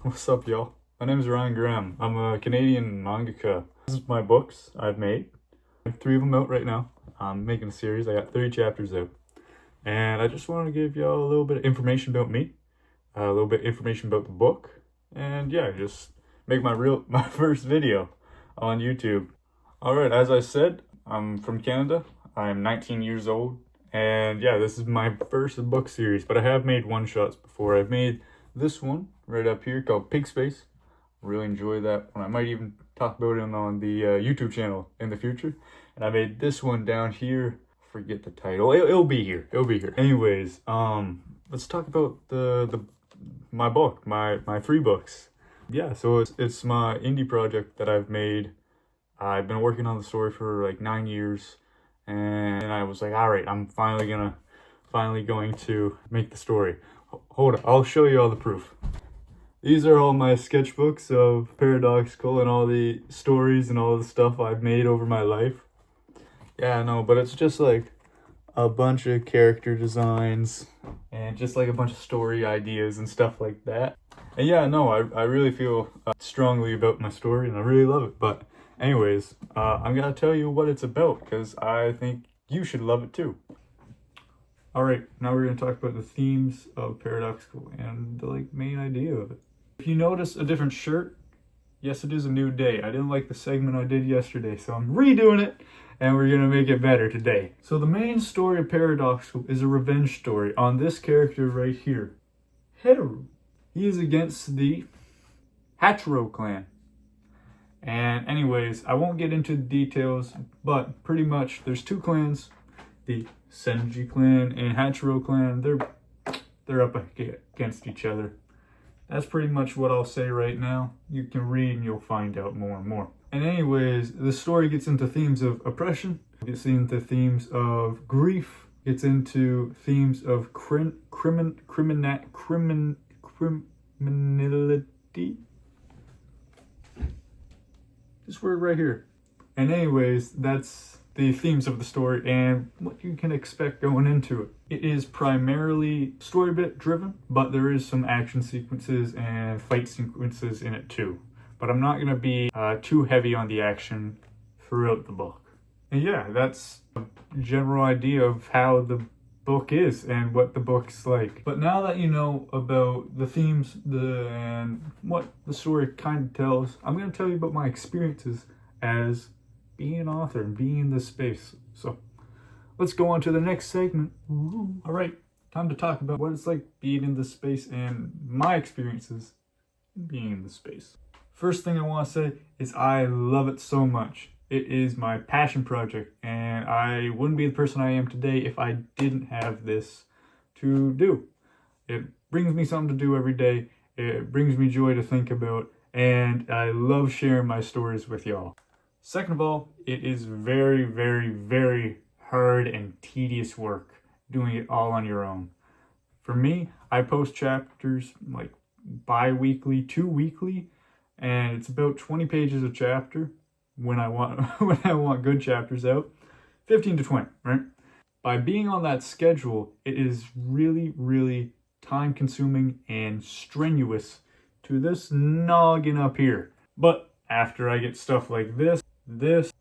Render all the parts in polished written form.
What's up, y'all? My name is Ryan Graham. I'm a Canadian mangaka. This is my books I've made. I have 3 of them out right now. I'm making a series. I got 30 chapters out. And I just want to give y'all a little bit of information about me, a little bit of information about the book, and yeah, just make my first video on YouTube. Alright, as I said, I'm from Canada. I'm 19 years old. And yeah, this is my first book series, but I have made one-shots before. I've made this one right up here called Pig Space. Really enjoy that one. I might even talk about it on the YouTube channel in the future. And I made this one down here. Forget the title. It'll be here. It'll be here. Anyways, let's talk about my book, my 3 books. Yeah, so it's my indie project that I've made. I've been working on the story for like 9 years. And I was like, all right, I'm finally going to make the story. Hold on, I'll show you all the proof. These are all my sketchbooks of Paradoxical and all the stories and all the stuff I've made over my life. Yeah, no, but it's just like a bunch of character designs and just like a bunch of story ideas and stuff like that. And yeah, no, I really feel strongly about my story and I really love it. But anyways, I'm gonna tell you what it's about because I think you should love it too. Alright, now we're gonna talk about the themes of Paradoxical and the main idea of it. If you notice a different shirt, yes, it is a new day. I didn't like the segment I did yesterday, so I'm redoing it and we're gonna make it better today. So the main story of Paradoxical is a revenge story on this character right here, Hetero. He is against the Hatchero clan. And anyways, I won't get into the details, but pretty much there's 2 clans, the Senji clan and Hatchero clan. They're up against each other. That's pretty much what I'll say right now. You can read and you'll find out more and more. And anyways, the story gets into themes of oppression, gets into themes of grief, gets into themes of criminality. This word right here. And anyways, that's the themes of the story and what you can expect going into it. It is primarily story bit driven, but there is some action sequences and fight sequences in it too. But I'm not going to be too heavy on the action throughout the book. And yeah, that's a general idea of how the book is and what the book's like. But now that you know about the themes and what the story kind of tells, I'm going to tell you about my experiences as being an author and being in this space. So let's go on to the next segment. Ooh. All right, time to talk about what it's like being in this space and my experiences being in this space. First thing I want to say is I love it so much. It is my passion project, and I wouldn't be the person I am today if I didn't have this to do. It brings me something to do every day. It brings me joy to think about, and I love sharing my stories with y'all. Second of all, it is very, very, very hard and tedious work doing it all on your own. For me, I post chapters like bi-weekly to weekly, and it's about 20 pages a chapter. When I want good chapters out, 15 to 20, right? By being on that schedule, it is really, really time consuming and strenuous to this noggin up here. But after I get stuff like this,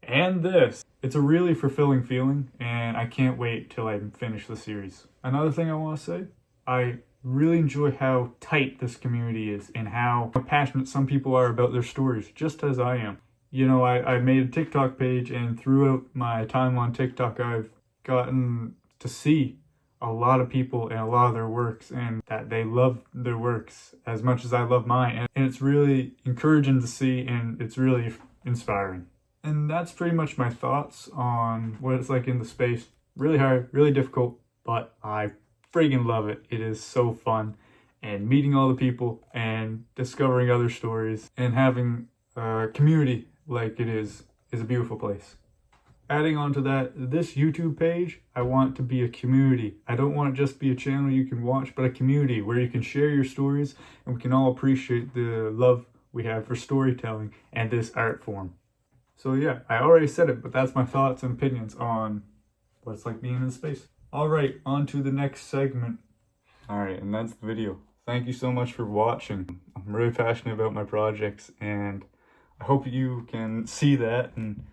and this, it's a really fulfilling feeling and I can't wait till I finish the series. Another thing I want to say, I really enjoy how tight this community is and how passionate some people are about their stories, just as I am. You know, I made a TikTok page, and throughout my time on TikTok, I've gotten to see a lot of people and a lot of their works, and that they love their works as much as I love mine. And it's really encouraging to see, and it's really inspiring. And that's pretty much my thoughts on what it's like in the space. Really hard, really difficult, but I friggin' love it. It is so fun. And meeting all the people and discovering other stories and having a community like it is a beautiful place. Adding on to that, this YouTube page, I want to be a community. I don't want it just be a channel you can watch, but a community where you can share your stories and we can all appreciate the love we have for storytelling and this art form. So yeah, I already said it, but that's my thoughts and opinions on what it's like being in space. All right, on to the next segment. All right, and that's the video. Thank you so much for watching. I'm I'm really passionate about my projects, and I hope you can see that and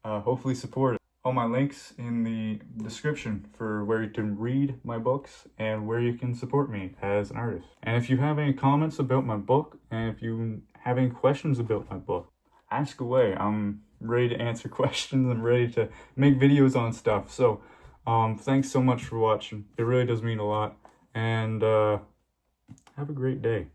hopefully support it. All my links in the description for where you can read my books and where you can support me as an artist. And if you have any comments about my book, and if you have any questions about my book, ask away. I'm ready to answer questions. I'm ready to make videos on stuff. So thanks so much for watching. It really does mean a lot. And have a great day.